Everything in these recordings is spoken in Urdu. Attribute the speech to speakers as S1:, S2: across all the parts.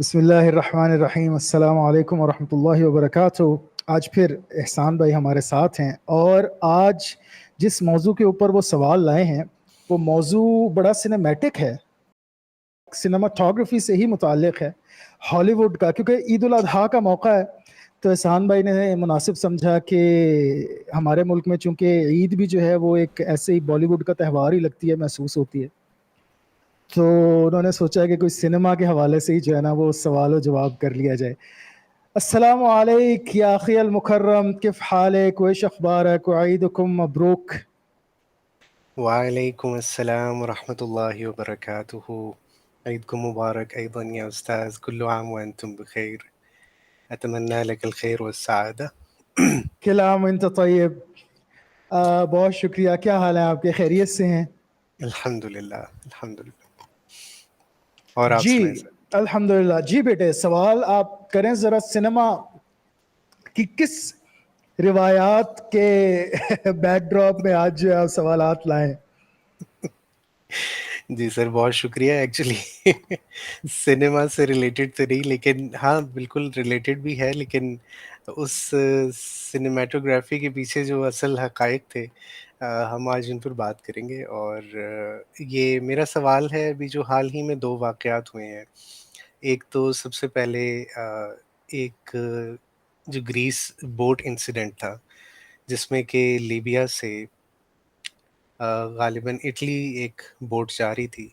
S1: بسم اللہ الرحمن الرحیم، السلام علیکم ورحمۃ اللہ وبرکاتہ۔ آج پھر احسان بھائی ہمارے ساتھ ہیں، اور آج جس موضوع کے اوپر وہ سوال لائے ہیں وہ موضوع بڑا سنیمیٹک ہے، سنیماٹوگرافی سے ہی متعلق ہے، ہالی ووڈ کا۔ کیونکہ عید الاضحیٰ کا موقع ہے تو احسان بھائی نے مناسب سمجھا کہ ہمارے ملک میں چونکہ عید بھی جو ہے وہ ایک ایسے ہی بالی ووڈ کا تہوار ہی لگتی ہے، محسوس ہوتی ہے، تو انہوں نے سوچا کہ کوئی سنیما کے حوالے سے ہی جو ہے نا وہ سوال و جواب کر لیا جائے۔ السلام علیک یا اخی المکرم، کیف حالک ویش اخبارک وعیدکم مبروک۔
S2: وعلیکم السلام ورحمۃ اللہ وبرکاتہ۔ عید کو مبارک ایضا یا استاذ، کل عام وانتم بخیر، اتمنى لك الخیر والسعادہ۔
S1: کل عام وانت طیب۔ بہت شکریہ، کیا حال ہے آپ کے؟ خیریت سے ہیں؟
S2: الحمد للہ الحمد للہ، اور آپ
S1: جی
S2: سنائیں سر؟
S1: الحمدللہ۔ جی بیٹے، سوال آپ کریں ذرا، سنیما کی کس روایات کے بیک ڈراپ میں آج جو ہے آپ سوالات لائیں؟
S2: جی سر، بہت شکریہ۔ ایکچولی سنیما سے ریلیٹڈ تو نہیں، لیکن ہاں بالکل ریلیٹڈ بھی ہے، لیکن اس سنیمیٹوگرافی کے پیچھے جو اصل حقائق تھے ہم آج ان پر بات کریں گے۔ اور یہ میرا سوال ہے، ابھی جو حال ہی میں دو واقعات ہوئے ہیں۔ ایک تو سب سے پہلے ایک جو گریس بوٹ انسیڈنٹ تھا، جس میں کہ لیبیا سے غالباً اٹلی ایک بوٹ جا رہی تھی،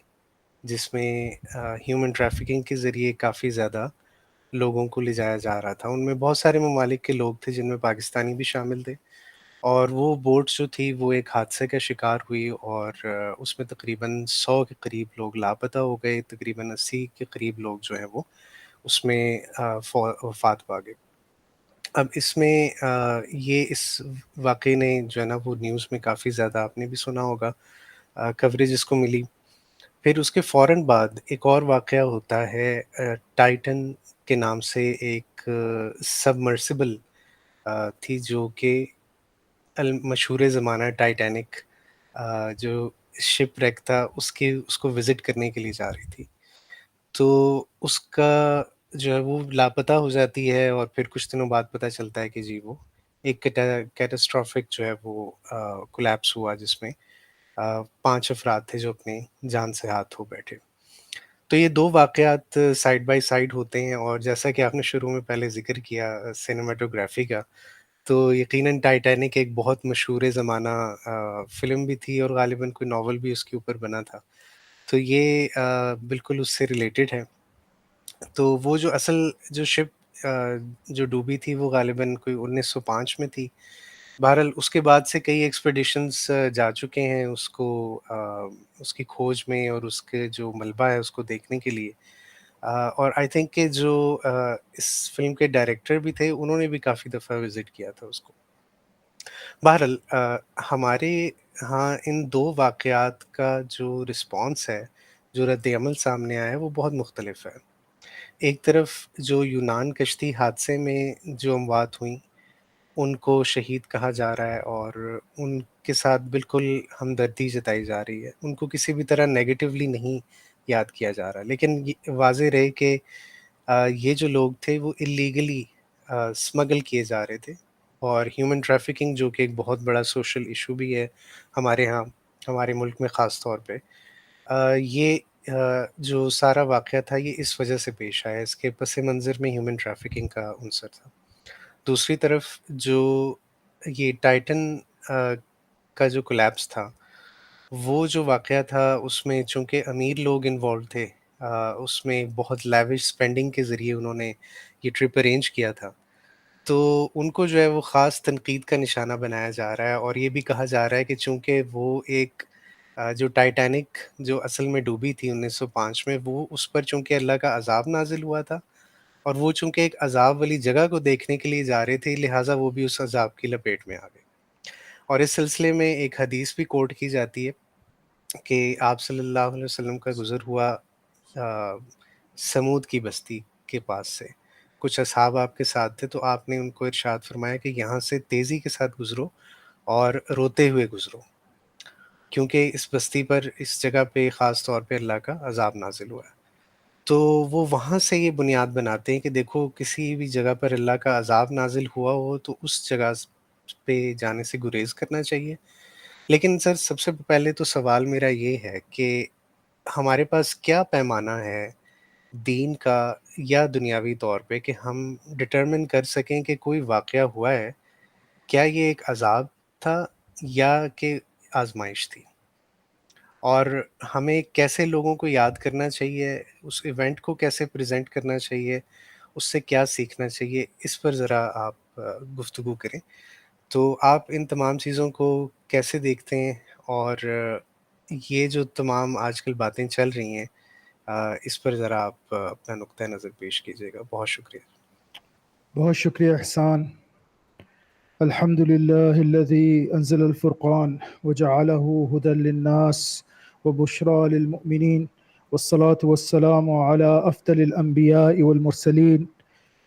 S2: جس میں ہیومن ٹریفکنگ کے ذریعے کافی زیادہ لوگوں کو لے جایا جا رہا تھا۔ ان میں بہت سارے ممالک کے لوگ تھے، جن میں پاکستانی بھی شامل تھے، اور وہ بوٹ جو تھی وہ ایک حادثے کا شکار ہوئی، اور اس میں تقریباً 100 کے قریب لوگ لاپتہ ہو گئے، تقریباً 80 کے قریب لوگ جو ہیں وہ اس میں وفات پا گئے۔ اب اس میں یہ اس واقعے نے جو ہے نا وہ نیوز میں کافی زیادہ، آپ نے بھی سنا ہوگا، کوریج اس کو ملی۔ پھر اس کے فوراً بعد ایک اور واقعہ ہوتا ہے، ٹائٹن کے نام سے ایک سبمرسیبل تھی، جو کہ مشہور زمانہ ٹائٹینک جو شپ ریک تھا اس کو وزٹ کرنے کے لیے جا رہی تھی۔ تو اس کا جو ہے وہ لاپتہ ہو جاتی ہے، اور پھر کچھ دنوں بعد پتہ چلتا ہے کہ جی وہ ایک کیٹاسٹرافک جو ہے وہ کولیپس ہوا، جس میں 5 افراد تھے جو اپنی جان سے ہاتھ دھو بیٹھے۔ تو یہ دو واقعات سائڈ بائی سائڈ ہوتے ہیں، اور جیسا کہ آپ نے شروع میں پہلے ذکر کیا سینیمیٹوگرافی کا، تو یقیناً ٹائٹینک ایک بہت مشہور زمانہ فلم بھی تھی، اور غالباً کوئی ناول بھی اس کے اوپر بنا تھا۔ تو یہ بالکل اس سے ریلیٹڈ ہے۔ تو وہ جو اصل جو شپ جو ڈوبی تھی وہ غالباً کوئی 1905 میں تھی۔ بہرحال اس کے بعد سے کئی ایکسپیڈیشنز جا چکے ہیں اس کی کھوج میں، اور اس کے جو ملبہ ہے اس کو دیکھنے کے لیے۔ اور آئی تھنک کہ جو اس فلم کے ڈائریکٹر بھی تھے، انہوں نے بھی کافی دفعہ وزٹ کیا تھا اس کو۔ بہرحال ہمارے ہاں ان دو واقعات کا جو رسپانس ہے، جو رد عمل سامنے آیا ہے، وہ بہت مختلف ہے۔ ایک طرف جو یونان کشتی حادثے میں جو اموات ہوئیں، ان کو شہید کہا جا رہا ہے، اور ان کے ساتھ بالکل ہمدردی جتائی جا رہی ہے، ان کو کسی بھی طرح نیگیٹیولی نہیں یاد کیا جا رہا، لیکن یہ واضح رہے کہ یہ جو لوگ تھے وہ اللیگلی اسمگل کیے جا رہے تھے، اور ہیومن ٹریفکنگ جو کہ ایک بہت بڑا سوشل ایشو بھی ہے ہمارے ہاں، ہمارے ملک میں خاص طور پہ، یہ جو سارا واقعہ تھا یہ اس وجہ سے پیش آیا، اس کے پس منظر میں ہیومن ٹریفکنگ کا عنصر تھا۔ دوسری طرف جو یہ ٹائٹن کا جو کولیپس تھا، وہ جو واقعہ تھا اس میں چونکہ امیر لوگ انوالو تھے، اس میں بہت لیوش سپینڈنگ کے ذریعے انہوں نے یہ ٹرپ ارینج کیا تھا، تو ان کو جو ہے وہ خاص تنقید کا نشانہ بنایا جا رہا ہے، اور یہ بھی کہا جا رہا ہے کہ چونکہ وہ ایک جو ٹائٹینک جو اصل میں ڈوبی تھی 1905 میں، وہ اس پر چونکہ اللہ کا عذاب نازل ہوا تھا، اور وہ چونکہ ایک عذاب والی جگہ کو دیکھنے کے لیے جا رہے تھے، لہٰذا وہ بھی اس عذاب کی لپیٹ میں آ گئے۔ اور اس سلسلے میں ایک حدیث بھی کوٹ کی جاتی ہے کہ آپ صلی اللہ علیہ وسلم کا گزر ہوا سمود کی بستی کے پاس سے، کچھ اصحاب آپ کے ساتھ تھے، تو آپ نے ان کو ارشاد فرمایا کہ یہاں سے تیزی کے ساتھ گزرو اور روتے ہوئے گزرو، کیونکہ اس بستی پر اس جگہ پہ خاص طور پہ اللہ کا عذاب نازل ہوا ہے۔ تو وہ وہاں سے یہ بنیاد بناتے ہیں کہ دیکھو کسی بھی جگہ پر اللہ کا عذاب نازل ہوا ہو تو اس جگہ پہ جانے سے گریز کرنا چاہیے۔ لیکن سر سب سے پہلے تو سوال میرا یہ ہے کہ ہمارے پاس کیا پیمانہ ہے دین کا یا دنیاوی طور پہ کہ ہم ڈٹرمن کر سکیں کہ کوئی واقعہ ہوا ہے، کیا یہ ایک عذاب تھا یا کہ آزمائش تھی؟ اور ہمیں کیسے لوگوں کو یاد کرنا چاہیے، اس ایونٹ کو کیسے پریزنٹ کرنا چاہیے، اس سے کیا سیکھنا چاہیے، اس پر ذرا آپ گفتگو کریں۔ تو آپ ان تمام چیزوں کو کیسے دیکھتے ہیں، اور یہ جو تمام آج کل باتیں چل رہی ہیں اس پر ذرا آپ اپنا نقطہ نظر پیش کیجیے گا۔ بہت شکریہ۔
S1: بہت شکریہ احسان۔ الحمد لله الذي أنزل الفرقان وجعله هدى للناس وبشرى للمؤمنين، والصلاة والسلام على أفضل الأنبياء والمرسلين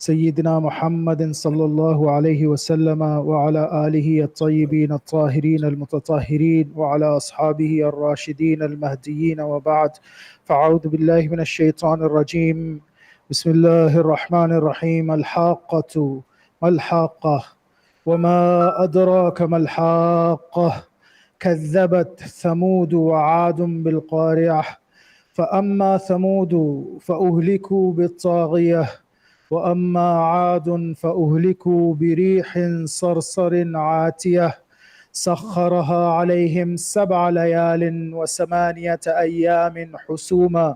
S1: سيدنا محمد صلى الله عليه وسلم وعلى آله الطيبين الطاهرين المتطهرين وعلى أصحابه الراشدين المهديين، وبعد، فأعوذ بالله من الشيطان الرجيم. بسم الله الرحمن الرحيم. الحاقة ما الحاقة وما أدراك ما الحاقة كذبت ثمود وعاد بالقارعة فأما ثمود فأهلكوا بالطاغية وأما عاد فأهلكوا بريح صرصر عاتية سخرها عليهم 7 ليال و8 أيام حسوما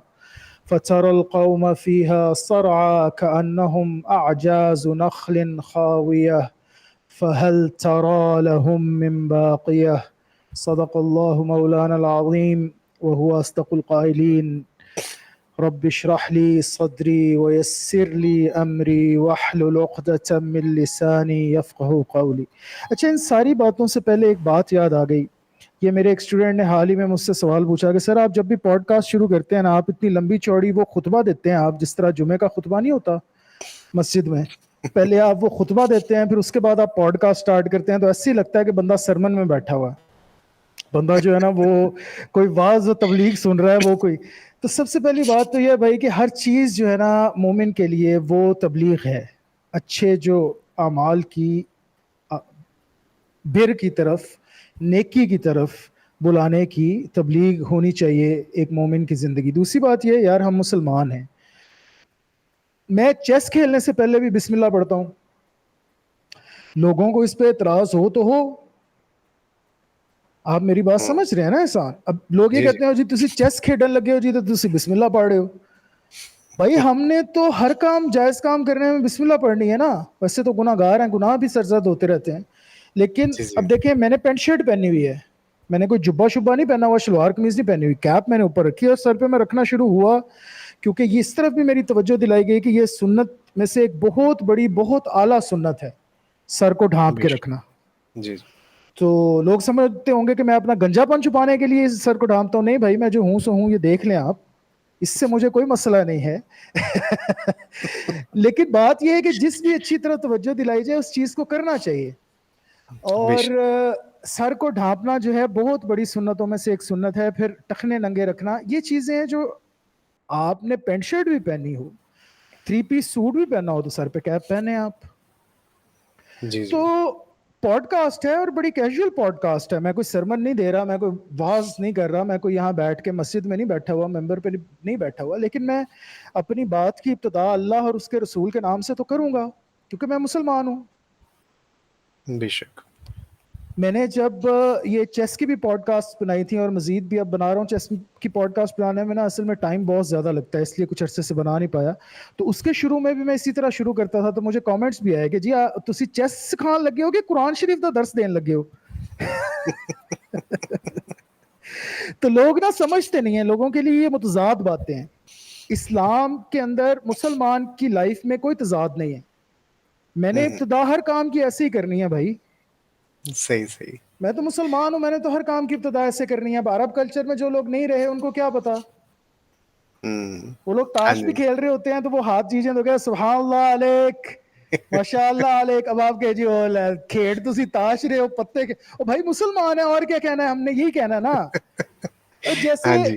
S1: فترى القوم فيها صرعى كأنهم أعجاز نخل خاوية فهل ترى لهم من باقية. صدق الله مولانا العظيم وهو أصدق القائلين. رب اشرح لي صدري ويسر لي امری واحلل عقدۃ من لسانی یفقہوا قولی. اچھا، ان ساری باتوں سے پہلے ایک بات یاد آ گئی. یہ میرے ایک اسٹوڈنٹ نے حال ہی میں مجھ سے سوال پوچھا کہ سر آپ جب بھی پوڈ کاسٹ شروع کرتے ہیں نا، آپ اتنی لمبی چوڑی وہ خطبہ دیتے ہیں، آپ جس طرح جمعے کا خطبہ نہیں ہوتا مسجد میں، پہلے آپ وہ خطبہ دیتے ہیں، پھر اس کے بعد آپ پوڈ کاسٹ سٹارٹ کرتے ہیں، تو ایسے ہی لگتا ہے کہ بندہ سرمن میں بیٹھا ہوا ہے، بندہ جو ہے نا وہ کوئی واعظ و تبلیغ سن رہا ہے، وہ کوئی. تو سب سے پہلی بات تو یہ ہے بھائی کہ ہر چیز جو ہے نا مومن کے لیے وہ تبلیغ ہے. اچھے جو اعمال کی بر کی طرف، نیکی کی طرف بلانے کی تبلیغ ہونی چاہیے ایک مومن کی زندگی. دوسری بات یہ یار، ہم مسلمان ہیں. میں چیس کھیلنے سے پہلے بھی بسم اللہ پڑھتا ہوں. لوگوں کو اس پہ اعتراض ہو تو ہو، آپ میری بات سمجھ رہے ہیں نا احسان؟ اب لوگ یہ
S2: جی جی
S1: کہتے ہیں جی تسی چیس کھیڈن لگے ہو جی تو تسی بسم اللہ پڑھ رہے ہو. بھائی ہم نے تو ہر کام جائز کام کرنے میں بسم اللہ پڑھنی ہے نا. ویسے تو گناہ گار ہیں، گناہ بھی سرزد ہوتے رہتے ہیں، لیکن
S2: جی جی
S1: اب دیکھیں میں نے پینٹ شرٹ پہنی ہوئی ہے، میں نے کوئی جبہ شبہ نہیں پہنا ہوا، شلوار قمیض نہیں پہنی ہوئی، کیپ میں نے اوپر رکھی اور سر پہ میں رکھنا شروع ہوا کیونکہ یہ اس طرف بھی میری توجہ دلائی گئی کہ یہ سنت میں سے ایک بہت بڑی بہت اعلیٰ سنت ہے، سر کو ڈھانپ
S2: بے
S1: کے
S2: شک۔
S1: رکھنا.
S2: جی جی
S1: تو لوگ سمجھتے ہوں گے کہ میں اپنا گنجا پن چھپانے کے لیے سر کو ڈھانپتا ہوں. نہیں بھائی، میں جو ہوں سو ہوں، یہ دیکھ لیں آپ، اس سے مجھے کوئی مسئلہ نہیں ہے. لیکن بات یہ ہے کہ جس بھی اچھی طرح توجہ دلائی جائے اس چیز کو کرنا چاہیے.
S2: بے
S1: اور
S2: شک۔
S1: سر کو ڈھانپنا جو ہے بہت بڑی سنتوں میں سے ایک سنت ہے. پھر ٹخنے ننگے رکھنا، یہ چیزیں ہیں جو آپ نے پینٹ شرٹ بھی پہنی ہو، 3 پیس سوٹ بھی پہنا ہو تو سر پہ کیپ پہنے آپ.
S2: جی
S1: تو
S2: جی
S1: پوڈ کاسٹ ہے اور بڑی کیجول پوڈ کاسٹ ہے. میں کوئی سرمن نہیں دے رہا، میں کوئی واز نہیں کر رہا، میں کوئی یہاں بیٹھ کے مسجد میں نہیں بیٹھا ہوا، ممبر پہ نہیں بیٹھا ہوا، لیکن میں اپنی بات کی ابتدا اللہ اور اس کے رسول کے نام سے تو کروں گا کیونکہ میں مسلمان ہوں.
S2: بے شک۔
S1: میں نے جب یہ چیس کی بھی پوڈ کاسٹ بنائی تھی اور مزید بھی اب بنا رہا ہوں، چیس کی پوڈ کاسٹ بنانے میں نا اصل میں ٹائم بہت زیادہ لگتا ہے، اس لیے کچھ عرصے سے بنا نہیں پایا. تو اس کے شروع میں بھی میں اسی طرح شروع کرتا تھا، تو مجھے کامنٹس بھی آئے کہ جی تسی چیس سکھان لگے ہو کہ قرآن شریف کا درس دین لگے ہو. تو لوگ نا سمجھتے نہیں ہیں، لوگوں کے لیے یہ متضاد باتیں ہیں. اسلام کے اندر مسلمان کی لائف میں کوئی تضاد نہیں ہے. میں نے ابتدا ہر کام کی ایسے ہی کرنی ہے بھائی،
S2: صحیح صحیح۔
S1: میں تو مسلمان ہوں، میں نے تو ہر کام کی ابتدا ایسے کرنی ہے. اب عرب کلچر میں جو لوگ نہیں رہے ان کو کیا پتا، وہ لوگ
S2: ہاں
S1: تاش بھی
S2: جی
S1: کھیل رہے ہوتے ہیں تو وہ ہاتھ چیزیں تو کہ سبحان اللہ علیک، ماشاء اللہ علیک. اب آپ کہ جی کھیڑ تسی تاش رہے ہو پتے کے، او بھائی مسلمان ہیں اور کیا کہنا ہے، ہم نے یہی کہنا ہے نا.
S2: ہاں
S1: جیسے
S2: جی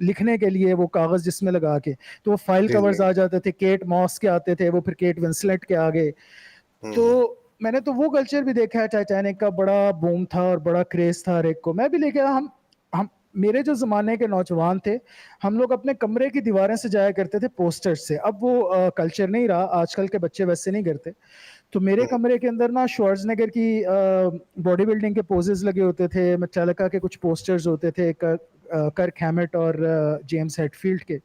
S1: لکھنے کے لیے، وہ کاغذ جس میں لگا کے، تو وہ فائل
S2: جی،
S1: کورز
S2: جی۔
S1: آ جاتے تھے، کیٹ ماس کے آتے تھے، وہ پھر کیٹ ونسلٹ کے آگے. تو میں نے تو وہ کلچر بھی دیکھا ہے، ٹائٹینک کا بڑا بوم تھا اور بڑا کریز تھا ہر ایک کو. میں بھی لے کے ہم میرے جو زمانے کے نوجوان تھے، ہم لوگ اپنے کمرے کی دیواریں سجایا کرتے تھے پوسٹر سے. اب وہ کلچر نہیں رہا، آج کل کے بچے ویسے نہیں کرتے. تو میرے کمرے کے اندر نا شوارزنیگر کی باڈی بلڈنگ کے پوزز لگے ہوتے تھے، میٹالکا کے کچھ پوسٹرز ہوتے تھے، کرک ہیمٹ اور جیمز ہیڈ فیلڈ کے.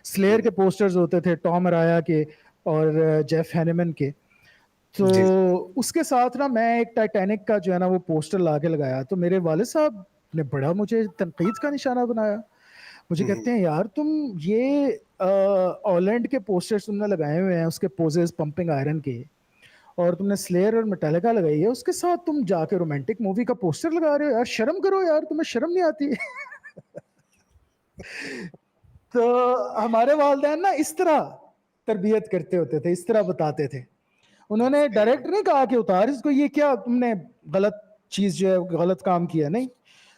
S1: سلیئر کے پوسٹرز ہوتے تھے، ٹام رایا کے اور جیف ہینیمن کے. تو
S2: جی،
S1: اس کے ساتھ نا میں ایک ٹائٹینک کا جو ہے نا وہ پوسٹر لا کے لگایا. تو میرے والد صاحب نے بڑا مجھے تنقید کا نشانہ بنایا. مجھے کہتے ہیں یار تم یہ آلینڈ کے پوسٹرز تم نے لگائے ہوئے ہیں، اس کے پوزز پمپنگ آئرن کے، اور تم نے سلیئر اور میٹالکا لگائی ہے، اس کے ساتھ تم جا کے رومانٹک مووی کا پوسٹر لگا رہے ہو، یار شرم کرو یار، تمہیں شرم نہیں آتی؟ تو ہمارے والدین نا اس طرح تربیت کرتے ہوتے تھے، اس طرح بتاتے تھے. انہوں نے
S2: صحیح ہے۔
S1: ڈائریکٹ نہیں کہا کہ اتار اس کو، یہ کیا تم نے غلط چیز جو ہے غلط کام کیا، نہیں.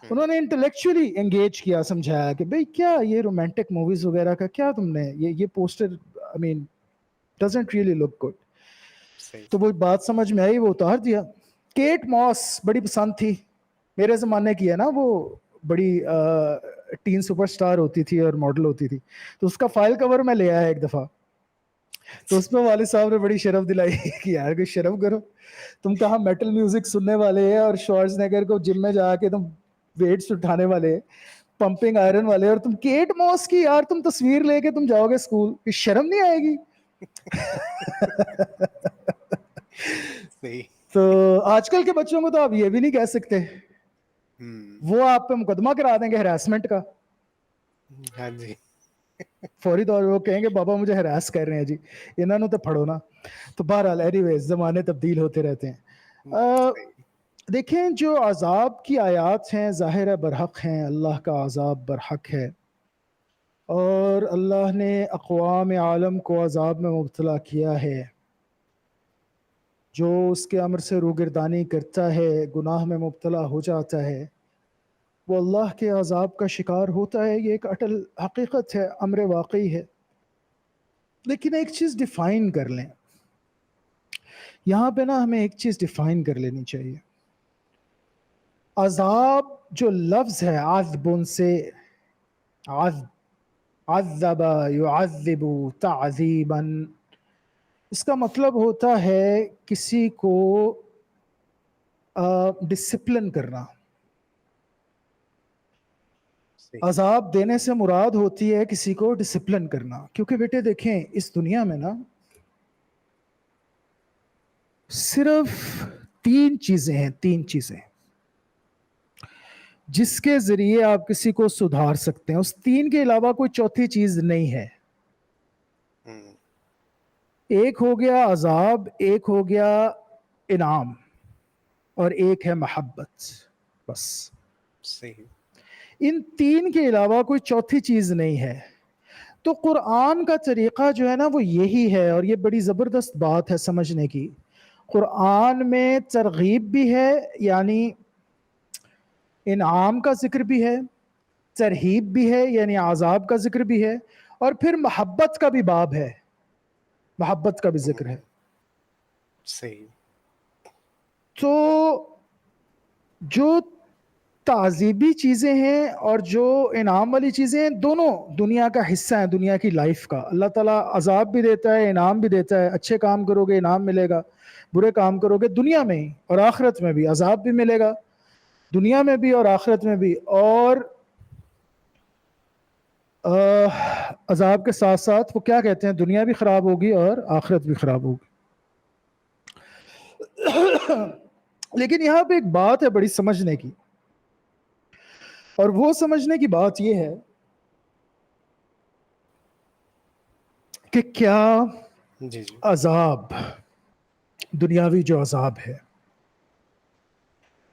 S1: انہوں نے انٹلیکچولی انگیج کیا، سمجھایا کہ بھئی کیا یہ رومانٹک موویز وغیرہ کا کیا تم نے یہ poster I mean doesn't really look good.
S2: صحیح۔
S1: تو وہ بات سمجھ میں آئی، وہ اتار دیا. کیٹ ماس بڑی پسند تھی، میرے زمانے کی ہے نا، وہ بڑی ٹین سپر سٹار ہوتی تھی اور ماڈل ہوتی تھی. تو اس کا فائل کور میں لے آیا ایک دفعہ. تو اس میں والد صاحب نے بڑی شرف دلائی کہ یار کوئی شرم کرو، تم کہاں میٹل میوزک سننے والے ہیں اور شوارزنیگر کو جم میں جا کے تم ویٹس اٹھانے والے، پمپنگ آئرن والے، اور تم کیٹ ماس کی یار تم تصویر لے کے تم جاؤ گے اسکول، کہ شرم نہیں آئے گی؟
S2: صحیح۔
S1: تو آج کل کے بچوں کو تو آپ یہ بھی نہیں کہہ سکتے، وہ آپ پہ مقدمہ کرا دیں گے ہراسمنٹ کا.
S2: ہاں جی۔
S1: فوری طور پہ وہ کہیں گے بابا مجھے ہراس کر رہے ہیں جی، انہوں نے تو پڑھو نا. تو بہرحال اینی ویز زمانے تبدیل ہوتے رہتے ہیں.
S2: صحیح۔
S1: دیکھیں جو عذاب کی آیات ہیں ظاہر ہے برحق ہیں، اللہ کا عذاب برحق ہے، اور اللہ نے اقوام عالم کو عذاب میں مبتلا کیا ہے. جو اس کے امر سے روگردانی کرتا ہے، گناہ میں مبتلا ہو جاتا ہے، وہ اللہ کے عذاب کا شکار ہوتا ہے. یہ ایک اٹل حقیقت ہے، امر واقعی ہے. لیکن ایک چیز ڈیفائن کر لیں یہاں پہ نا، ہمیں ایک چیز ڈیفائن کر لینی چاہیے. عذاب جو لفظ ہے عذب سے، عذب یعذب تعذیبا، اس کا مطلب ہوتا ہے کسی کو ڈسپلن کرنا.
S2: صحیح۔
S1: عذاب دینے سے مراد ہوتی ہے کسی کو ڈسپلن کرنا. کیونکہ بیٹے دیکھیں اس دنیا میں نا صرف تین چیزیں ہیں، تین چیزیں جس کے ذریعے آپ کسی کو سدھار سکتے ہیں. اس تین کے علاوہ کوئی چوتھی چیز نہیں ہے. ایک ہو گیا عذاب، ایک ہو گیا انعام، اور ایک ہے محبت. بس
S2: صحیح۔
S1: ان تین کے علاوہ کوئی چوتھی چیز نہیں ہے. تو قرآن کا طریقہ جو ہے نا وہ یہی ہے، اور یہ بڑی زبردست بات ہے سمجھنے کی. قرآن میں ترغیب بھی ہے، یعنی انعام کا ذکر بھی ہے، ترہیب بھی ہے یعنی عذاب کا ذکر بھی ہے، اور پھر محبت کا بھی باب ہے، محبت کا بھی ذکر ہے.
S2: صحیح۔
S1: تو جو تعذیبی چیزیں ہیں اور جو انعام والی چیزیں ہیں، دونوں دنیا کا حصہ ہیں، دنیا کی لائف کا. اللہ تعالیٰ عذاب بھی دیتا ہے، انعام بھی دیتا ہے. اچھے کام کرو گے انعام ملے گا، برے کام کرو گے دنیا میں ہی اور آخرت میں بھی عذاب بھی ملے گا، دنیا میں بھی اور آخرت میں بھی. اور عذاب کے ساتھ ساتھ وہ کیا کہتے ہیں، دنیا بھی خراب ہوگی اور آخرت بھی خراب ہوگی. لیکن یہاں پہ ایک بات ہے بڑی سمجھنے کی، اور وہ سمجھنے کی بات یہ ہے کہ کیا
S2: جی، جی۔
S1: عذاب، دنیاوی جو عذاب ہے،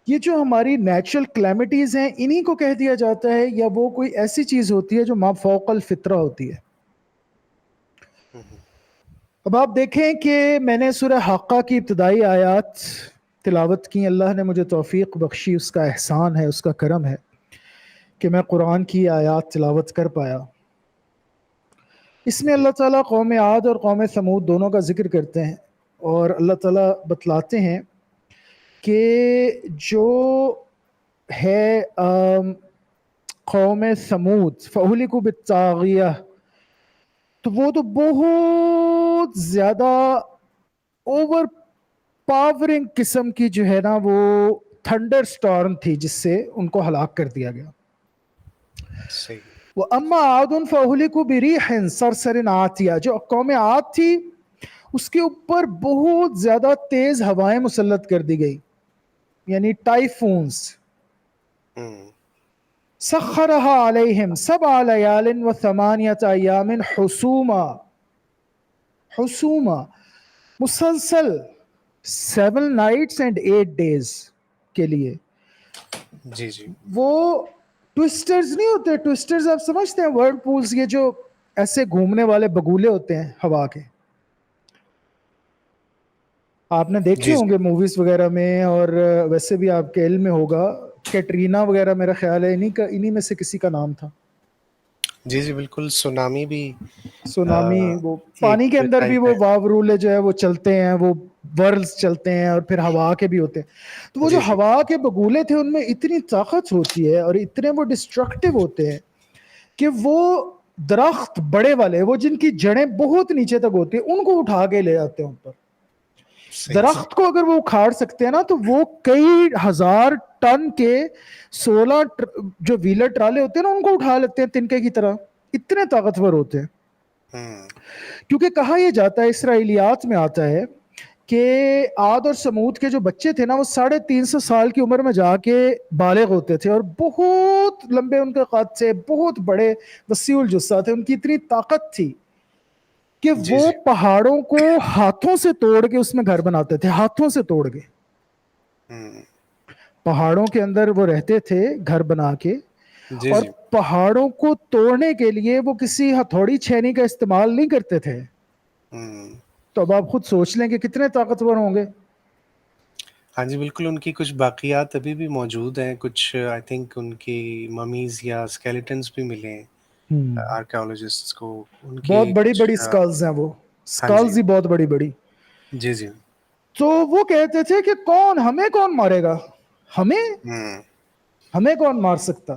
S1: یہ جو ہماری نیچرل کلیمٹیز ہیں انہی کو کہہ دیا جاتا ہے، یا وہ کوئی ایسی چیز ہوتی ہے جو ما فوق الفطرہ ہوتی ہے؟ اب آپ دیکھیں کہ میں نے سورہ حاقہ کی ابتدائی آیات تلاوت کی، اللہ نے مجھے توفیق بخشی، اس کا احسان ہے، اس کا کرم ہے کہ میں قرآن کی آیات تلاوت کر پایا۔ اس میں
S2: جی
S1: اللہ تعالیٰ قوم عاد اور قوم ثمود دونوں کا ذکر کرتے ہیں، اور اللہ تعالیٰ بتلاتے ہیں کہ جو ہے قوم ثمود فَأُهْلِكُوا بِالطَّاغِیَہ، تو وہ تو بہت زیادہ اوور پاورنگ قسم کی جو ہے نا وہ تھنڈر سٹارم تھی جس سے ان کو ہلاک کر دیا گیا۔
S2: صحیح۔
S1: وَأَمَّا عَادٌ فَأُهْلِكُوا بِرِيحٍ صَرْصَرٍ عَاتِیَہ، جو قوم عاد تھی اس کے اوپر بہت زیادہ تیز ہوائیں مسلط کر دی گئی، یعنی ٹائفونز۔
S2: ہوں،
S1: سخرها علیہم 7 لیال و8 ایام حسوما مسلسل 7 نائٹس اینڈ 8 ڈیز کے لیے۔
S2: جی جی
S1: وہ ٹوسٹرز نہیں ہوتے، ٹوسٹرز آپ سمجھتے ہیں، ورلڈ پولز، یہ جو ایسے گھومنے والے بگولے ہوتے ہیں ہوا کے، آپ نے دیکھے
S2: جی
S1: ہوں
S2: جی
S1: گے موویز وغیرہ میں، اور ویسے بھی آپ کے علم میں ہوگا، کیٹرینا وغیرہ میرا خیال ہے انہی میں سے کسی کا نام تھا،
S2: جی جی بالکل، سونامی بھی
S1: سونامی۔ وہ پانی کے
S2: ایک
S1: اندر بھی
S2: ٹائپ
S1: وہ
S2: ہے۔
S1: واورولے جو ہے وہ چلتے ہیں، وہ ورلز چلتے ہیں، اور پھر ہوا کے بھی ہوتے ہیں۔ تو وہ جو
S2: جی جی
S1: ہوا کے بگولے تھے ان میں اتنی طاقت ہوتی ہے اور اتنے وہ ڈسٹرکٹیو ہوتے ہیں کہ وہ درخت بڑے والے، وہ جن کی جڑیں بہت نیچے تک ہوتی ہیں، ان کو اٹھا کے لے آتے ہیں اوپر۔
S2: صحیح۔
S1: درخت کو اگر وہ اکھاڑ سکتے ہیں نا تو وہ کئی ہزار ٹن کے 16 جو ویلر ٹرالے ہوتے ہیں نا ان کو اٹھا لیتے ہیں تنکے کی طرح، اتنے طاقتور ہوتے ہیں۔
S2: ہوں،
S1: کیونکہ کہا یہ جاتا ہے، اسرائیلیات میں آتا ہے کہ عاد اور سمود کے جو بچے تھے نا وہ 350 سال کی عمر میں جا کے بالغ ہوتے تھے، اور بہت لمبے ان کے قد سے، بہت بڑے وسیع الجثہ تھے، ان کی اتنی طاقت تھی کہ
S2: جی
S1: وہ
S2: جی
S1: پہاڑوں کو ہاتھوں سے توڑ کے اس میں گھر بناتے تھے، ہاتھوں سے توڑ کے
S2: ہوں،
S1: پہاڑوں کے اندر وہ رہتے تھے گھر بنا کے،
S2: جی
S1: اور
S2: جی
S1: پہاڑوں کو توڑنے کے لیے وہ کسی ہتھوڑی چھینی کا استعمال نہیں کرتے تھے۔
S2: ہوں،
S1: تو اب آپ خود سوچ لیں کہ کتنے طاقتور ہوں گے۔
S2: ہاں جی بالکل، ان کی کچھ باقیات ابھی بھی موجود ہیں، کچھ آئی تھنک ان کی ممیز یا اسکیلیٹنز بھی ملے ہیں آرکیولوجسٹ کو، ان کی
S1: بہت بڑی
S2: کچھ
S1: بڑی سکلز ہیں، وہ
S2: ہاں جی
S1: سکلز ہی بہت بڑی بڑی۔
S2: جی جی
S1: تو وہ کہتے تھے کہ ہمیں کون مارے گا، ہمیں
S2: ہوں،
S1: ہمیں کون مار سکتا۔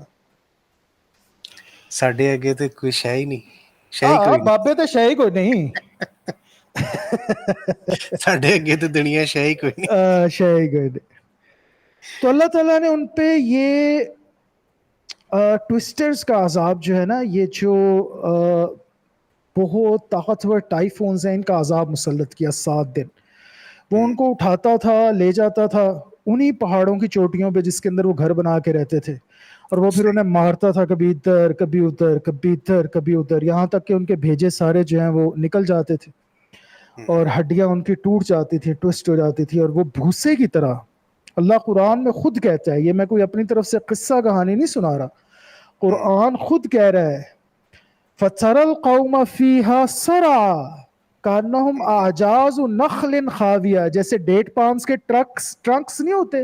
S2: ساڈے اگے تو کوئی شے ہی نہیں، شے ہی کوئی نہیں،
S1: بابے تو شاہی کوئی نہیں،
S2: ساڈے اگے تو دنیا شے ہی کوئی نہیں۔
S1: شاہی کوئی نہیں۔ تو اللہ تعالیٰ نے ان پہ یہ ٹوسٹرز کا عذاب جو ہے نا، یہ جو بہت طاقتور ٹائفونز ہیں، ان کا عذاب مسلط کیا 7 دن۔ وہ ان
S2: ہوں،
S1: کو اٹھاتا تھا، لے جاتا تھا انہی پہاڑوں کی چوٹیوں پہ جس کے اندر وہ گھر بنا کے رہتے تھے، اور وہ پھر
S2: صحیح۔
S1: انہیں مارتا تھا، کبھی ادھر کبھی ادھر کبھی ادھر کبھی ادھر، یہاں تک کہ ان کے بھیجے سارے جو ہیں وہ نکل جاتے تھے، اور
S2: ہوں،
S1: ہڈیاں ان کی ٹوٹ جاتی تھی، ٹوسٹ ہو جاتی تھی، اور وہ بھوسے کی طرح۔ اللہ قرآن میں خود کہتا ہے، یہ میں کوئی اپنی طرف سے قصہ کہانی نہیں سنا رہا،
S2: ہوں،
S1: قرآن خود کہہ رہا ہے فَتَرَى الْقَوْمَ فِيهَا سَرَعَى كَأَنَّهُمْ
S2: ہوں،
S1: أَعْجَازُ نَخْلٍ خَاوِيَةٍ، جیسے ڈیٹ پامز کے ٹرنکس نہیں ہوتے،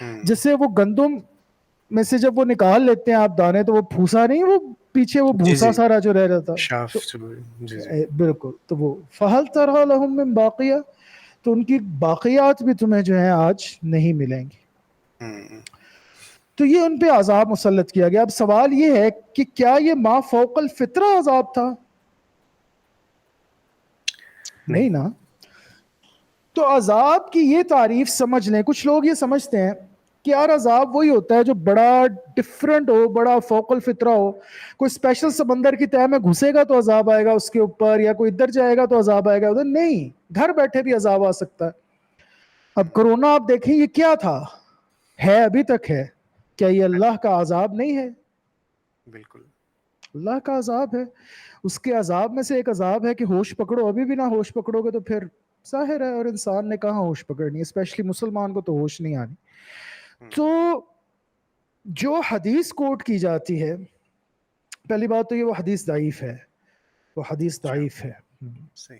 S2: ہوں،
S1: جیسے وہ گندم میں سے جب وہ نکال لیتے ہیں آپ دانے تو وہ پھوسا نہیں، وہ پیچھے وہ
S2: جی
S1: بھوسا
S2: جی
S1: سارا جو رہ جاتا
S2: شاف
S1: تو
S2: جی جی
S1: بالکل، تو وہ فَهَلْ تَرَى لَهُم مِّن بَاقِيَةٍ، تو ان کی باقیات بھی تمہیں جو ہیں آج نہیں ملیں گی۔
S2: ہوں،
S1: تو یہ ان پہ عذاب مسلط کیا گیا۔ اب سوال یہ ہے کہ کیا یہ ما فوق الفطرہ عذاب تھا؟
S2: نہیں
S1: نہیں نا۔ تو عذاب کی یہ تعریف سمجھ لیں، کچھ لوگ یہ سمجھتے ہیں کہ یار عذاب وہی ہوتا ہے جو بڑا ڈفرنٹ ہو، بڑا فوق الفطرہ ہو، کوئی اسپیشل سمندر کی تہہ میں گھسے گا تو عذاب آئے گا اس کے اوپر، یا کوئی ادھر جائے گا تو عذاب آئے گا ادھر، نہیں، گھر بیٹھے بھی عذاب آ سکتا ہے۔ اب کرونا آپ دیکھیں یہ کیا تھا، ہے ابھی تک ہے، کیا یہ اللہ کا عذاب نہیں ہے؟
S2: بالکل
S1: اللہ کا عذاب ہے۔ اس کے عذاب میں سے ایک عذاب ہے کہ ہوش پکڑو، ابھی بھی نہ ہوش پکڑو گے تو پھر ظاہر ہے، اور انسان نے کہاں ہوش پکڑنی ہے، اسپیشلی مسلمان کو تو ہوش نہیں آنی۔
S2: ہوں،
S1: تو جو حدیث کوٹ کی جاتی ہے، پہلی بات تو یہ وہ حدیث ضعیف ہے، وہ حدیث
S2: اچھا
S1: ضعیف ہے۔
S2: صحیح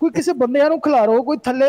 S1: ਕੋਈ ਕਿਸੇ ਬੰਦਿਆਂ ਨੂੰ ਖਿਲਾਰੋ, ਕੋਈ ਥੱਲੇ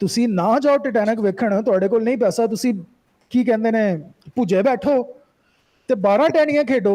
S1: ਤੁਸੀਂ ਨਾ ਜਾਓ ਟਾਈਟੈਨਿਕ ਵੇਖਣ, ਤੁਹਾਡੇ ਕੋਲ ਨਹੀਂ ਪੈਸਾ, ਤੁਸੀਂ ਕੀ ਕਹਿੰਦੇ ਨੇ ਭੁੱਜੇ ਬੈਠੋ ਤੇ 12 ਟਹਿਣੀਆਂ ਖੇਡੋ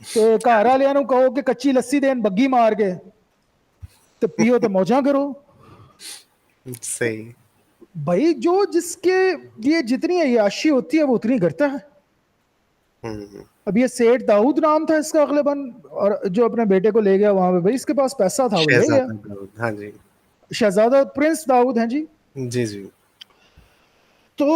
S1: ਤੇ ਘਰ ਵਾਲਿਆਂ ਨੂੰ ਕਹੋ ਕਿ ਕੱਚੀ ਲੱਸੀ ਦੇਣ ਬੱਗੀ ਮਾਰ ਕੇ, تو پیو تو موجاں کرو
S2: صحیح.
S1: بھائی. جو جس کے یہ جتنی عیاشی ہوتی ہے وہ اتنی کرتا ہے. اب یہ سیٹ داؤد نام تھا اس کا غالباً, اور جو اپنے بیٹے کو لے گیا وہاں پہ, بھائی اس کے پاس پیسہ تھا وہ لے گیا.
S2: شہزادہ داؤد, ہاں جی.
S1: شہزادہ پرنس داؤد ہیں جی.
S2: جی جی.
S1: تو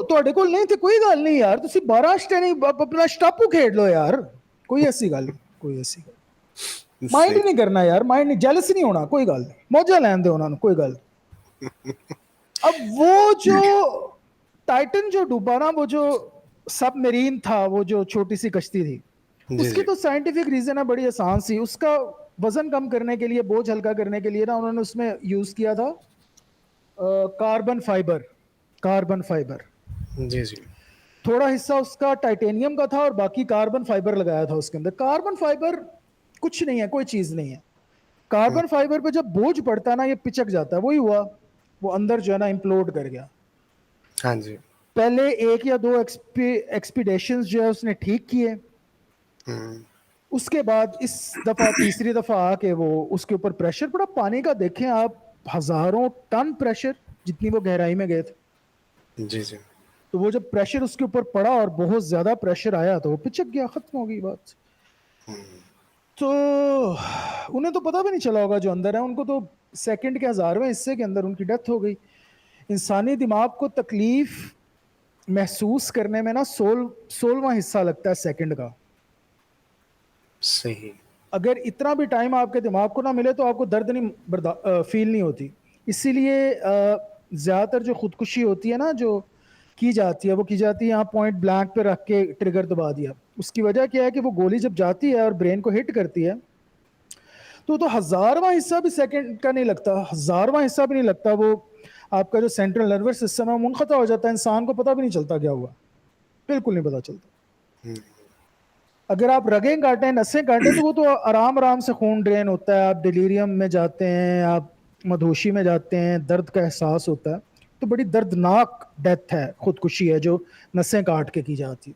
S1: ਤੁਹਾਡੇ ਕੋਲ ਨਹੀਂ ਤੇ ਕੋਈ ਗੱਲ ਨਹੀਂ ਯਾਰ, ਤੁਸੀਂ 12 ਅਸ਼ਟੇ ਨਹੀਂ ਆਪਣਾ ਸਟਾਪੂ ਖੇਡ ਲਓ ਯਾਰ, ਕੋਈ ਐਸੀ ਗੱਲ ਨਹੀਂ, ਕੋਈ ਐਸੀ ਗੱਲ. ਮਾਈਂਡ
S2: صحیح.
S1: نہیں کرنا یار, مائنڈ نہیں, جیلس نہیں ہونا, کوئی گل نہیں, موجہ لین دے انہوں نے, کوئی گل نہیں. اب وہ جو ٹائٹن جو ڈوبا نا, وہ جو سب میرین تھا, وہ جو چھوٹی سی کشتی تھی,
S2: جی
S1: اس کی
S2: جی.
S1: تو سائنٹیفک ریزن ہے, بڑی آسان سی. اس کا وزن کم کرنے کے لیے, بوجھ ہلکا کرنے کے لیے نا, انہوں نے اس میں یوز کیا تھا کاربن فائبر. کاربن فائبر
S2: جی جی.
S1: تھوڑا حصہ اس کا ٹائٹینیم کا تھا اور باقی کاربن فائبر لگایا تھا اس کے اندر. کاربن فائبر کچھ نہیں ہے, کوئی چیز نہیں ہے. کاربن فائبر پہ جب بوجھ پڑتا ہے نا, یہ پچک جاتا ہے. وہی ہوا, وہ اندر جو ہے نا امپلوڈ کر گیا.
S2: ہاں جی.
S1: پہلے 1 یا 2 ایکسپیڈیشنز جو ہے اس نے ٹھیک کیے. اس کے بعد اس دفعہ تیسری دفعہ آ کے وہ اس کے اوپر پریشر پڑا پانی کا. دیکھیں آپ, 1000 ٹن پریشر, جتنی وہ گہرائی میں گئے تھے.
S2: جی جی.
S1: تو وہ جب پریشر اس کے اوپر پڑا اور بہت زیادہ پریشر آیا تو وہ پچک گیا, ختم ہو گئی بات. تو انہیں تو پتہ بھی نہیں چلا ہوگا جو اندر ہے, ان کو تو سیکنڈ کے 1000ویں حصے کے اندر ان کی ڈیتھ ہو گئی. انسانی دماغ کو تکلیف محسوس کرنے میں نا 16واں حصہ لگتا ہے سیکنڈ کا.
S2: صحیح.
S1: اگر اتنا بھی ٹائم آپ کے دماغ کو نہ ملے تو آپ کو درد نہیں فیل نہیں ہوتی. اسی لیے زیادہ تر جو خودکشی ہوتی ہے نا, جو کی جاتی ہے, وہ کی جاتی ہے یہاں پوائنٹ بلینک پہ رکھ کے ٹریگر دبا دیا. اس کی وجہ کیا ہے کہ وہ گولی جب جاتی ہے اور برین کو ہٹ کرتی ہے تو 1000واں حصہ بھی سیکنڈ کا نہیں لگتا, 1000واں حصہ بھی نہیں لگتا. وہ آپ کا جو سینٹرل نروس سسٹم ہے وہ منقطع ہو جاتا ہے. انسان کو پتہ بھی نہیں چلتا کیا ہوا, بالکل نہیں پتہ چلتا. اگر آپ رگیں کاٹیں, نسیں کاٹیں, تو وہ تو آرام آرام سے خون ڈرین ہوتا ہے. آپ ڈیلیریم میں جاتے ہیں, آپ مدہوشی میں جاتے ہیں, درد کا احساس ہوتا ہے. تو بڑی دردناک ڈیتھ ہے, خودکشی ہے جو نسیں کاٹ کے کی جاتی.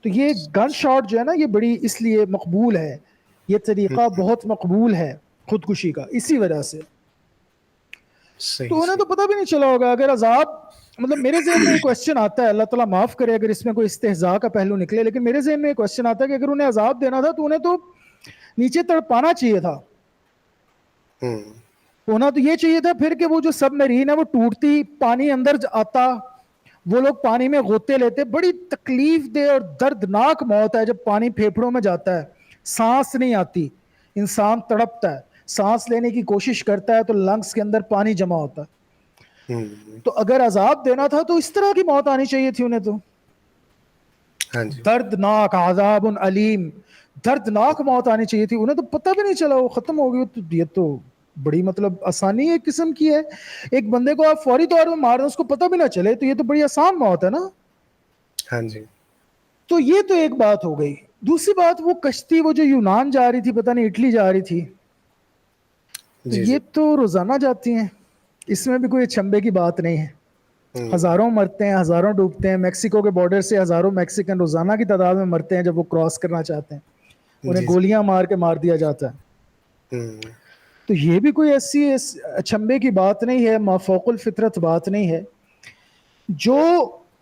S1: تو یہ گن شاٹ جو ہے نا, یہ بڑی اس لیے مقبول ہے, یہ طریقہ بہت مقبول ہے خودکشی کا, اسی وجہ سے.
S2: صحیح
S1: تو انہیں تو
S2: صحیح.
S1: پتہ بھی نہیں چلا ہوگا. اگر عذاب, مطلب میرے ذہن میں یہ کوشچن آتا ہے, اللہ تعالیٰ معاف کرے اگر اس میں کوئی استہزاء کا پہلو نکلے, لیکن میرے ذہن میں یہ کوشچن آتا ہے کہ اگر انہیں عذاب دینا تھا تو انہیں تو نیچے تڑپانا چاہیے تھا. ہونا تو یہ چاہیے تھا پھر کہ وہ جو سب میرین ہے وہ ٹوٹتی, پانی اندر آتا, وہ لوگ پانی میں غوطے لیتے. بڑی تکلیف دہ اور دردناک موت ہے جب پانی پھیپھڑوں میں جاتا ہے, سانس نہیں آتی, انسان تڑپتا ہے, سانس لینے کی کوشش کرتا ہے تو لنگس کے اندر پانی جمع ہوتا ہے. تو اگر عذاب دینا تھا تو اس طرح کی موت آنی چاہیے تھی انہیں. تو
S2: ہاں جی.
S1: دردناک, عذاب علیم, دردناک موت آنی چاہیے تھی. انہیں تو پتہ بھی نہیں چلا, وہ ختم ہو گئی. تو یہ تو بڑی مطلب آسانی ایک قسم کی ہے. ایک بندے کو آپ فوری طور پہ مار دیں, اس کو پتہ بھی نہ چلے, تو یہ تو بڑی آسان موت ہے نا.
S2: ہاں جی.
S1: تو یہ تو ایک بات ہو گئی. دوسری بات, وہ کشتی وہ جو یونان جا رہی تھی, پتہ نہیں اٹلی جا رہی تھی, تو
S2: جی
S1: یہ
S2: جی.
S1: تو روزانہ جاتی ہیں, اس میں بھی کوئی چمبے کی بات نہیں ہے. ہزاروں مرتے ہیں, ہزاروں ڈوبتے ہیں. میکسیکو کے بارڈر سے ہزاروں میکسیکن روزانہ کی تعداد میں مرتے ہیں جب وہ کراس کرنا چاہتے ہیں, انہیں
S2: جی جی.
S1: گولیاں مار کے مار دیا جاتا ہے. تو یہ بھی کوئی ایسی اچھمبے کی بات نہیں ہے, مافوق الفطرت بات نہیں ہے. جو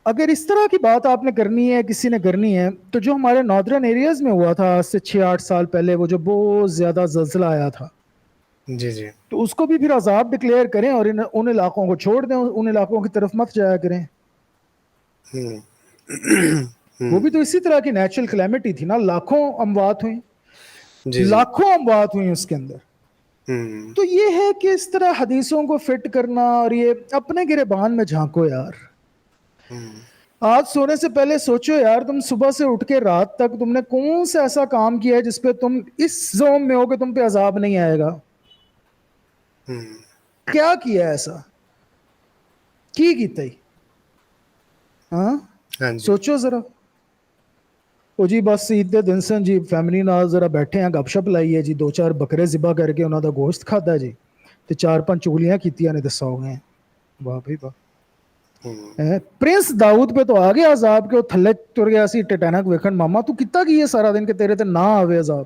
S1: اگر اس طرح کی بات آپ نے کرنی ہے, کسی نے کرنی ہے, تو جو ہمارے ناردرن ایریاز میں ہوا تھا آج سے 6-8 سال پہلے, وہ جو بہت زیادہ زلزلہ آیا تھا,
S2: جی جی.
S1: تو اس کو بھی پھر عذاب ڈکلیئر کریں اور ان علاقوں کو چھوڑ دیں, ان علاقوں کی طرف مت جایا کریں. وہ بھی تو اسی طرح کی نیچرل کلیمٹی تھی نا, لاکھوں اموات ہوئیں,
S2: جی جی.
S1: لاکھوں اموات ہوئیں اس کے اندر. تو یہ ہے کہ اس طرح حدیثوں کو فٹ کرنا, اور یہ اپنے گریبان میں جھانکو یار. آج سونے سے پہلے سوچو یار, تم صبح سے اٹھ کے رات تک تم نے کون سا ایسا کام کیا ہے جس پہ تم اس زوم میں ہو کہ تم پہ عذاب نہیں آئے گا. کیا کیا ایسا کی کیتا ہی, ہاں
S2: ہاں جی.
S1: سوچو ذرا. وہ جی بس عید دے دن سن جی, فیملی نال ذرا بیٹھے ہیں, گپ شپ لائی ہے جی, 2-4 بکرے ذبح کر کے انہوں دا گوشت کھادا جی, تے 4-5 چگلیاں کیتیاں نے, تے سو گئے. واہ بھائی واہ. پرنس داؤد پہ تو آ گیا عذاب کے, وہ تھلے تر گیا سی ٹیٹینک ویکھن. ماما تو کیتا کی ہے سارا دن کہ تیرے تے نہ آوے عذاب.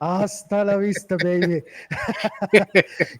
S1: hasta la vista baby।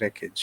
S2: wreckage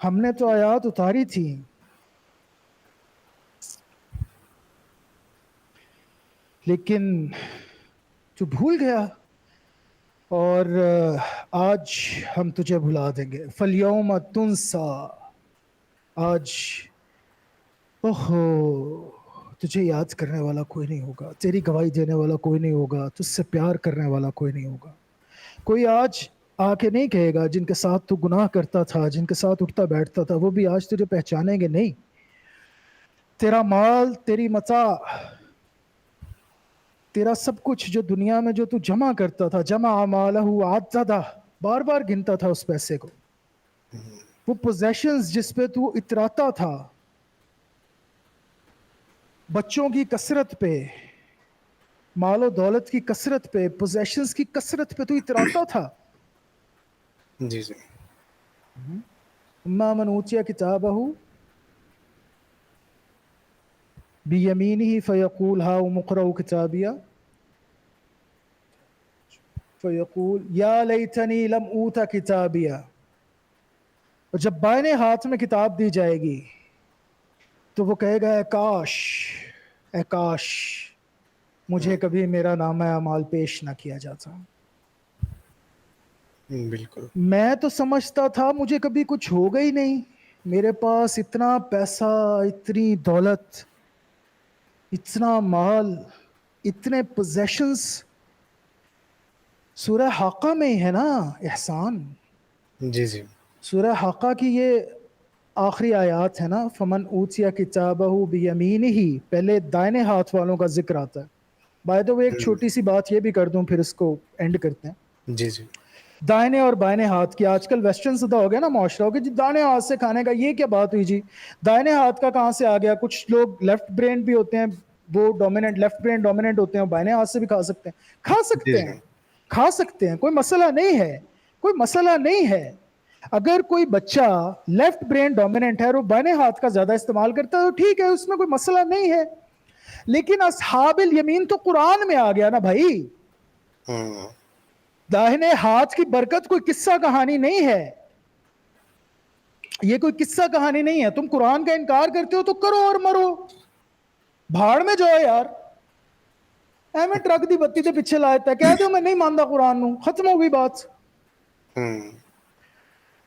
S1: ہم نے تو آیات اتاری تھی، لیکن تو بھول گیا، اور آج ہم تجھے بھلا دیں گے. فَالْيَوْمَ تُنْسَى، آج اوہو تجھے یاد کرنے والا کوئی نہیں ہوگا، تیری گواہی دینے والا کوئی نہیں ہوگا، تجھ سے پیار کرنے والا کوئی نہیں ہوگا. کوئی آج آ کے نہیں کہے گا جن کے ساتھ تو گناہ کرتا تھا، جن کے ساتھ اٹھتا بیٹھتا تھا، وہ بھی آج تجھے پہچانیں گے نہیں. تیرا مال، تیری متاع، تیرا سب کچھ جو دنیا میں جو تو جمع کرتا تھا، جمع مالہ عددہ، بار بار گنتا تھا اس پیسے کو، وہ پوزیشنز جس پہ تو اتراتا تھا، بچوں کی کثرت پہ، مال و دولت کی کثرت پہ، پوزیشنز کی کثرت پہ تو اتراتا تھا.
S2: جی جی.
S1: اما من اوتیا کتابہ بیمینہ فیقول ہاؤم اقرؤوا کتابیہ فیقول یا لیتنی لم اوت کتابیہ. اور جب بائیں ہاتھ میں کتاب دی جائے گی تو وہ کہے گا اے کاش، اے کاش مجھے کبھی میرا نامہ اعمال پیش نہ کیا جاتا.
S2: بالکل.
S1: میں تو سمجھتا تھا مجھے کبھی کچھ ہوگا ہی نہیں، میرے پاس اتنا پیسہ، اتنی دولت، اتنا مال، اتنے پوزیشنز. سورہ حاقہ میں ہی ہے نا احسان،
S2: جی جی.
S1: سورہ حاقہ کی یہ آخری آیات ہے نا، فمن اوتیا کتابہ بیمینہ، پہلے دائنے ہاتھ والوں کا ذکر آتا ہے. بائی دا وے ایک چھوٹی سی بات یہ بھی کر دوں پھر اس کو اینڈ کرتے ہیں.
S2: جی جی.
S1: دائنے اور بائنے ہاتھ کی آج کل ویسٹرن سدا ہو گیا نا معاشرہ، ہو گیا جی دائنے ہاتھ سے کھانے کا، یہ کیا بات ہوئی جی؟ دائنے ہاتھ کا کہاں سے آ گیا؟ کچھ لوگ لیفٹ برین بھی ہوتے ہیں، وہ ڈومیننٹ، لیفٹ برین ڈومیننٹ ہوتے ہیں، بائنے ہاتھ سے بھی کھا سکتے ہیں. کھا
S2: جی
S1: سکتے
S2: جی.
S1: ہیں، کھا سکتے ہیں، کوئی مسئلہ نہیں ہے، کوئی مسئلہ نہیں ہے. اگر کوئی بچہ لیفٹ برین ڈومیننٹ ہے اور وہ بائنے ہاتھ کا زیادہ استعمال کرتا ہے تو ٹھیک ہے، اس میں کوئی مسئلہ نہیں ہے. لیکن اصحاب الیمین تو قرآن میں آ گیا نا بھائی. داہنے ہاتھ کی برکت کوئی قصہ کہانی نہیں ہے، یہ کوئی قصہ کہانی نہیں ہے. تم قرآن کا انکار کرتے ہو تو کرو اور مرو، بھاڑ میں جاؤ یار. میں ٹرک دی بتی کے پیچھے لایا کہہ دو میں نہیں مانتا قرآن نو، ختم ہو گئی بات.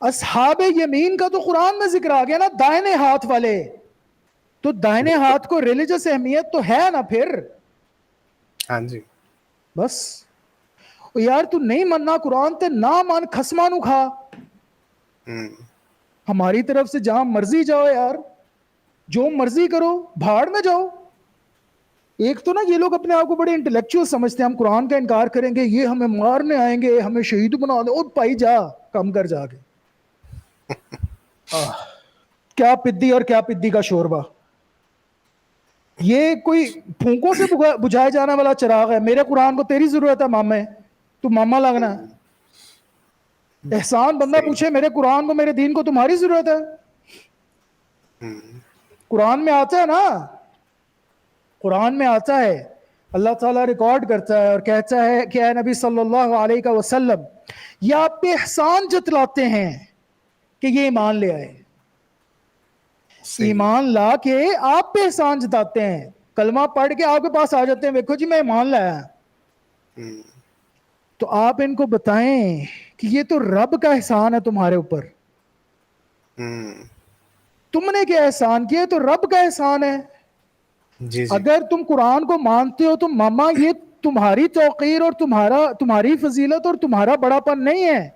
S1: اصحاب یمین کا تو قرآن میں ذکر آ گیا نا، دائنے ہاتھ والے. تو دائنے ہاتھ کو ریلیجس اہمیت تو ہے نا پھر.
S2: ہاں جی.
S1: بس یار تو نہیں مننا قرآن تے نہ مان، خسما نو کھا. ہماری طرف سے جہاں مرضی جاؤ یار، جو مرضی کرو، بھاڑ میں جاؤ. ایک تو نا یہ لوگ اپنے آپ کو بڑے انٹلیکچوئل سمجھتے ہیں، ہم قرآن کا انکار کریں گے یہ ہمیں مارنے آئیں گے، ہمیں شہید بنا دے. او پائی جا کم کر جا کے. کیا پدی اور کیا پدی کا شوربہ، یہ کوئی پھونکوں سے بجھائے جانے والا چراغ ہے. میرے قرآن کو تیری ضرورت ہے مامے، تو ماما لگنا ہے. احسان بندہ
S2: صحیح.
S1: پوچھے میرے قرآن کو، میرے دین کو تمہاری ضرورت ہے؟ قرآن میں آتا ہے نا، قرآن میں آتا ہے، اللہ تعالیٰ ریکارڈ کرتا ہے اور کہتا ہے کہ اے نبی صلی اللہ علیہ وسلم، یہ آپ پہ احسان جتلاتے ہیں کہ یہ ایمان لے آئے.
S2: صحیح.
S1: ایمان لا کے آپ پہ احسان جتاتے ہیں، کلمہ پڑھ کے آپ کے پاس آ جاتے ہیں، دیکھو جی میں ایمان لایا. تو آپ ان کو بتائیں کہ یہ تو رب کا احسان ہے تمہارے اوپر. تم نے کیا احسان کیا؟ تو رب کا احسان ہے.
S2: جی جی.
S1: اگر تم قرآن کو مانتے ہو تو ماما یہ تمہاری توقیر اور تمہاری فضیلت اور تمہارا بڑا پن نہیں ہے،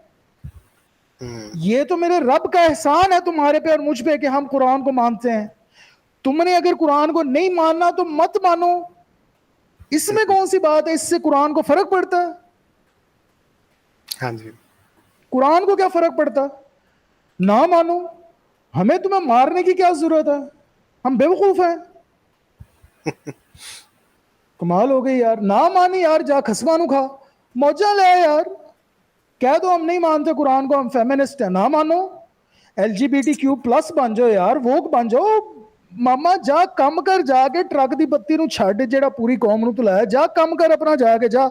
S1: یہ تو میرے رب کا احسان ہے تمہارے پہ اور مجھ پہ کہ ہم قرآن کو مانتے ہیں. تم نے اگر قرآن کو نہیں ماننا تو مت مانو، اس میں کون سی بات ہے؟ اس سے قرآن کو فرق پڑتا ہے؟
S2: ہاں جی.
S1: قرآن کو کیا فرق پڑتا؟ نہ مانو، ہمیں تمہیں مارنے کی کیا ضرورت ہے؟ ہم بے وقوف ہیں؟ کمال ہو گئی یار. نہ مانی یار، جا خسمانو کھا، موجہ لے یار. کہہ دو ہم نہیں مانتے قرآن کو، ہم فیمنسٹ ہیں. نہ مانو، LGBTQ+ بن جاؤ یار، ووک بن جاؤ. ماما جا کم کر، جا کے ٹرک دی بتی نو چھڈ جیڑا پوری قوم نو تلایا، جا کم کر اپنا جا کے جا.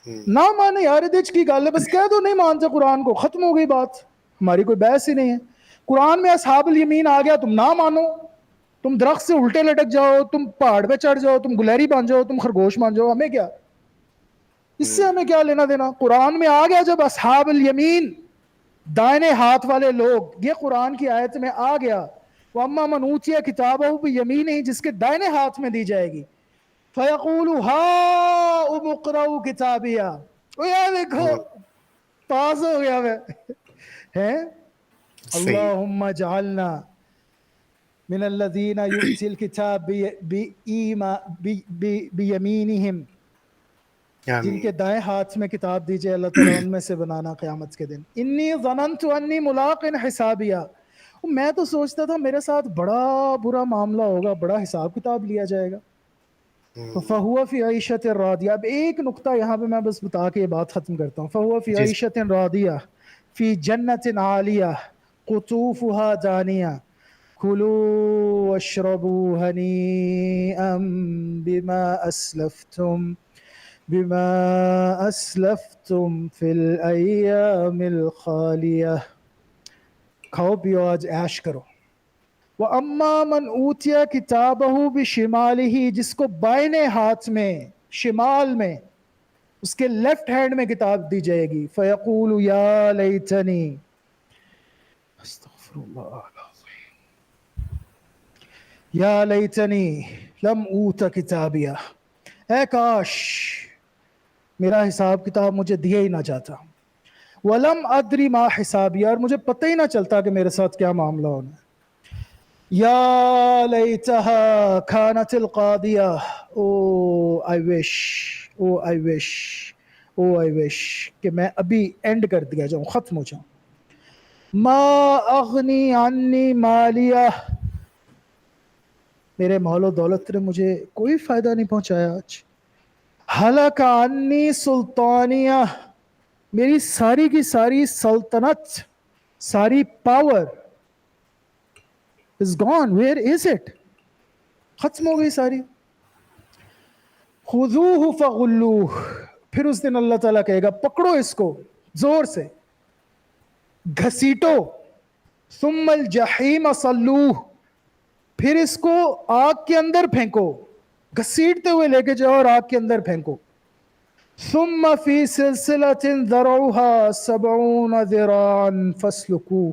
S1: نہ مانے یار، یہ کی گل ہے؟ بس کہہ دو نہیں مانتے قرآن کو، ختم ہو گئی بات، ہماری کوئی بحث ہی نہیں ہے. قرآن میں اصحاب الیمین آ گیا، تم نہ مانو، تم درخت سے الٹے لٹک جاؤ، تم پہاڑ پہ چڑھ جاؤ، تم گلہری بن جاؤ، تم خرگوش بن جاؤ، ہمیں کیا، اس سے ہمیں کیا لینا دینا؟ قرآن میں آ گیا جب اصحاب الیمین دائنے ہاتھ والے لوگ، یہ قرآن کی آیت میں آ گیا، وَأَمَّا مَنْ أُوتِيَ كِتَابَهُ بِيَمِينِهِ، جس کے دائنے ہاتھ میں دی جائے گی، فَيَقُولُ هَاؤْمُ اقْرَءُوا كِتَابِيَهْ، وہ یہ دیکھو پاس ہو گیا میں ہے،
S2: صحیح.
S1: اللہم اجعلنا من الذین یؤتی الکتاب بیمینہم، جن کے
S2: آمین.
S1: دائیں ہاتھ میں کتاب دی جائے، اللہ تعالیٰ ان میں سے بنانا قیامت کے دن. انی ظننت انی ملاق حسابیہ، میں تو سوچتا تھا میرے ساتھ بڑا برا معاملہ ہوگا، بڑا حساب کتاب لیا جائے گا. فَهُوَ فِي عَيْشَةٍ رَاضِيَةٍ. اب ایک نقطہ یہاں پہ میں بس بتا کے یہ بات ختم کرتا ہوں. فَهُوَ فِي
S2: جی
S1: عَيْشَةٍ رَاضِيَةٍ فِي جَنَّةٍ عَالِيَةٍ قُطُوفُهَا دَانِيَةٌ كُلُوا وَاشْرَبُوا هَنِيئًا بما اسلفتم فی الایام الخالیہ. کھاؤ پیو آج عیش کرو. وَأَمَّا مَنْ أُوتِيَ كِتَابَهُ بِشِمَالِهِ، جس کو بائنے ہاتھ میں، شمال میں، اس کے لیفٹ ہینڈ میں کتاب دی جائے گی، فَيَقُولُ يَا لَيْتَنِي، استغفر اللہ العظیم، یا لیتنی لم اوت کتابیہ، اے کاش میرا حساب کتاب مجھے دیا ہی نہ جاتا. وَلَمْ أَدْرِ مَا حِسَابِيَهْ، اور مجھے پتہ ہی نہ چلتا کہ میرے ساتھ کیا معاملہ ہونا ہے. یا لیتہا کانت القاضیہ، او آئی وش، او آئی وش، او آئی وش کہ میں ابھی اینڈ کر دیا جاؤں، ختم ہو جاؤں. ما اغنی عنی مالیہ، میرے مال و دولت نے مجھے کوئی فائدہ نہیں پہنچایا آج. ہلک عنی سلطانیہ، میری ساری کی ساری سلطنت، ساری power is gone, where is it، ختم ہو گئی ساری. خذوہ فغلوہ، پھر اس دن اللہ تعالیٰ کہے گا پکڑو اس کو زور سے، گھسیٹو. ثم الجحیم صلوہ، پھر اس کو آگ کے اندر پھینکو، گھسیٹتے ہوئے لے کے جاؤ اور آگ کے اندر پھینکو. ثم فی سلسلۃ ذرعها 70 ذراعا فاسلکوہ.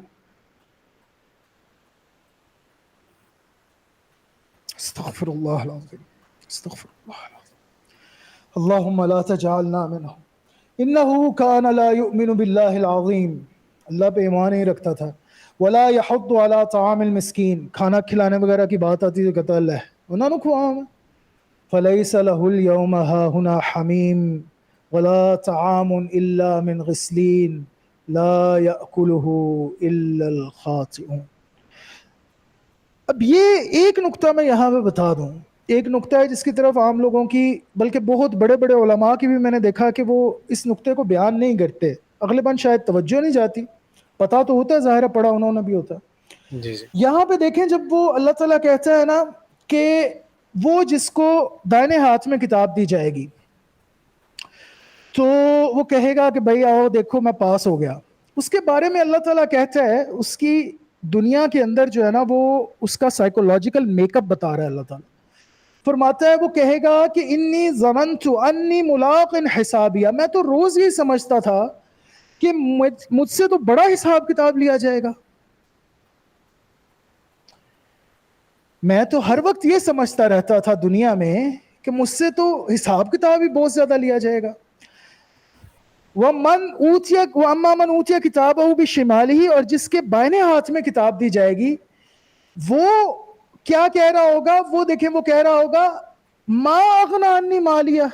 S1: استغفر اللہ العظیم، استغفر اللہ العظیم، اللہم لا تجعلنا منہم انہ کان لا یؤمن باللہ العظیم، اللہ پہ ایمان نہیں رکھتا تھا. ولا یحض علی طعام المسکین، کھانا کھلانے وغیرہ کی بات آتی تو کہتا اللہ انہوں نے کھواؤں میں. فلیس لہ اليوم ہاہنا حمیم ولا طعام الا من غسلین لا یأکلہ الا الخاطئون. اب یہ ایک نقطہ میں یہاں پہ بتا دوں، ایک نقطہ ہے جس کی طرف عام لوگوں کی، بلکہ بہت بڑے بڑے علماء کی بھی میں نے دیکھا کہ وہ اس نقطے کو بیان نہیں کرتے، اغلباً شاید توجہ نہیں جاتی، پتہ تو ہوتا ہے، ظاہر ہے پڑھا انہوں نے بھی ہوتا ہے.
S2: جی. جی.
S1: یہاں پہ دیکھیں جب وہ اللہ تعالیٰ کہتا ہے نا کہ وہ جس کو دائنے ہاتھ میں کتاب دی جائے گی تو وہ کہے گا کہ بھائی آؤ دیکھو میں پاس ہو گیا. اس کے بارے میں اللہ تعالیٰ کہتا ہے، اس کی دنیا کے اندر جو ہے نا وہ اس کا سائیکولوجیکل میک اپ بتا رہا ہے. اللہ تعالیٰ فرماتا ہے، وہ کہے گا کہ انی ظننت انی ملاق حسابیہ، میں تو روز یہ سمجھتا تھا کہ مجھ سے تو بڑا حساب کتاب لیا جائے گا. میں تو ہر وقت یہ سمجھتا رہتا تھا دنیا میں کہ مجھ سے تو حساب کتاب ہی بہت زیادہ لیا جائے گا. وَأَمَّا مَنْ أُوتِيَ كِتَابَهُ بِشِمَالِهِ، اور جس کے بائنے ہاتھ میں کتاب دی جائے گی وہ کیا کہہ رہا ہوگا؟ وہ دیکھیں وہ کہہ رہا ہوگا ما اغنی عنی مالیہ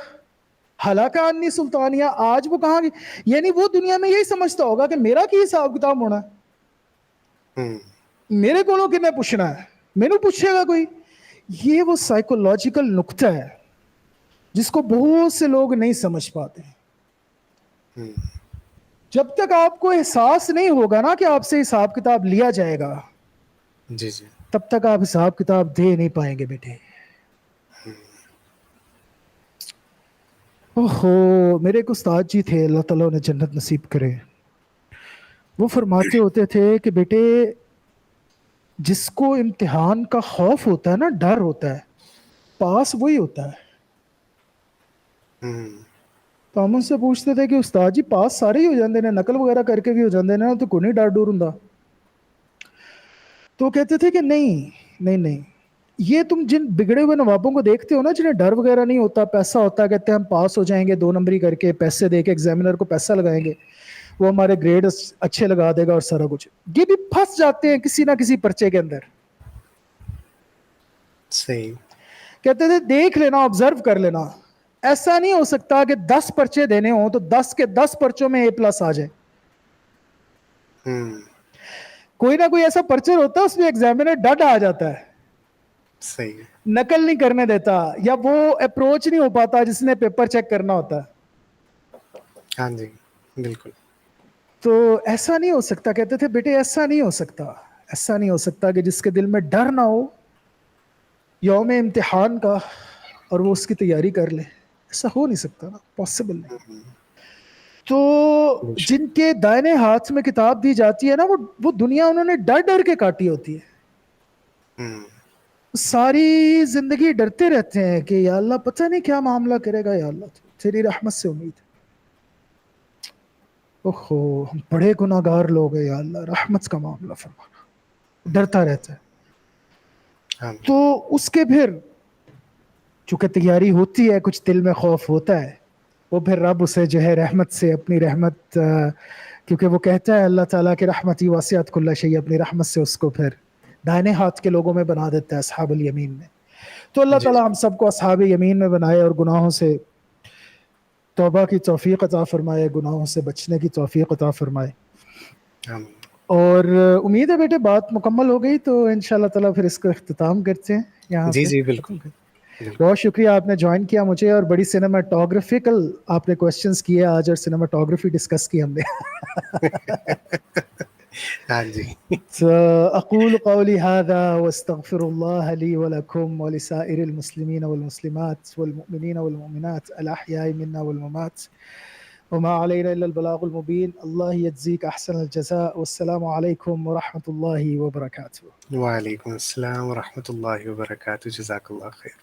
S1: ہلاک عنی سلطانیہ. آج وہ کہاں گئی؟ یعنی وہ دنیا میں یہی سمجھتا ہوگا کہ میرا کی حساب کتاب ہونا ہے، میرے کو کنے پوچھنا ہے، مینوں پوچھے گا کوئی. یہ وہ سائیکولوجیکل نقطہ ہے جس کو بہت سے لوگ نہیں سمجھ پاتے ہیں. جب تک آپ کو احساس نہیں ہوگا نا کہ آپ سے حساب کتاب لیا جائے گا،
S2: جی. جی.
S1: تب تک آپ حساب کتاب دے نہیں پائیں گے بیٹے. اوہو، میرے ایک استاد جی تھے، اللہ تعالیٰ انہیں جنت نصیب کرے. وہ فرماتے ہوتے تھے کہ بیٹے جس کو امتحان کا خوف ہوتا ہے نا، ڈر ہوتا ہے، پاس وہی ہوتا ہے. تو ہم ان سے پوچھتے تھے کہ استاد جی پاس سارے ہی ہو جاندے نے، نقل وغیرہ کر کے بھی ہو جاندے نے، تو کوئی نہیں ڈر ڈور ہوندا. تو کہتے تھے کہ نہیں نہیں نہیں، یہ تم جن بگڑے ہوئے نوابوں کو دیکھتے ہو نا، جنہیں ڈر وغیرہ نہیں ہوتا، پیسہ ہوتا ہے، کہتے ہیں ہم پاس ہو جائیں گے 2 نمبری کر کے، پیسے دے کے ایگزامینر کو پیسہ لگائیں گے، وہ ہمارے گریڈ اچھے لگا دے گا اور سارا کچھ. یہ بھی پھنس جاتے ہیں کسی نہ کسی پرچے کے اندر.
S2: صحیح.
S1: کہتے تھے دیکھ لینا، آبزرو کر لینا، ایسا نہیں ہو سکتا کہ 10 پرچے دینے ہوں تو 10 کے 10 پرچوں میں A+ آ جائے. کوئی نہ کوئی ایسا پرچر ہوتا ہے اس میں ایگزامینر ڈٹ آ جاتا ہے،
S2: صحیح.
S1: نقل نہیں کرنے دیتا، یا وہ اپروچ نہیں ہو پاتا جس نے پیپر چیک کرنا ہوتا ہے.
S2: ہاں جی بالکل.
S1: تو ایسا نہیں ہو سکتا، کہتے تھے بیٹے ایسا نہیں ہو سکتا، ایسا نہیں ہو سکتا کہ جس کے دل میں ڈر نہ ہو یوم امتحان کا اور وہ اس کی تیاری کر لے. ایسا ہو نہیں سکتا نا، پاسبل نہیں. تو
S2: بے شک.
S1: جن کے دائنے ہاتھ میں کتاب دی جاتی ہے نا، وہ دنیا انہوں نے ڈر ڈر کے کاٹی ہوتی ہے. ساری زندگی ڈرتے رہتے ہیں کہ یا اللہ پتہ نہیں کیا معاملہ کرے گا، یا اللہ تیری رحمت سے امید ہے. اوہو ہم بڑے گناہ گار لوگ ہیں، یا اللہ رحمت کا معاملہ فرمانا. ڈرتا رہتا ہے.
S2: ہاں.
S1: تو اس کے پھر چونکہ تیاری ہوتی ہے، کچھ دل میں خوف ہوتا ہے، وہ پھر رب اسے جو ہے رحمت سے، اپنی رحمت، کیونکہ وہ کہتا ہے اللہ تعالیٰ کی رحمتی واسعت کل شیء، اپنی رحمت سے اس کو پھر دائنے ہاتھ کے لوگوں میں بنا دیتا ہے، اصحاب الیمین میں. تو اللہ
S2: جی
S1: تعالیٰ ہم سب کو اصحاب یمین میں بنائے اور گناہوں سے توبہ کی توفیق عطا فرمائے، گناہوں سے بچنے کی توفیق عطا فرمائے. اور امید ہے بیٹے بات مکمل ہو گئی، تو انشاءاللہ تعالیٰ پھر اس کو اختتام کرتے ہیں یہاں
S2: جی
S1: پہ.
S2: جی
S1: ختم
S2: بالکل
S1: کرتے.
S2: بالکل.
S1: بہت شکریہ آپ نے جوائن کیا مجھے، اور بڑی سینماٹوگرافیکل آپ نے کوسچنز کیے آج، اور سینماٹوگرافی ڈسکس کی ہم نے.
S2: ہاں جی.
S1: أقول قولي هذا واستغفر الله لي ولكم ولسائر المسلمين والمسلمات والمؤمنين والمؤمنات الأحياء منا والممات، وما علينا إلا البلاغ المبين. الله يجزيك أحسن الجزاء، والسلام عليكم ورحمة الله وبركاته.
S2: وعلیکم السلام ورحمۃ اللہ وبرکاتہ. جزاک اللہ خیر.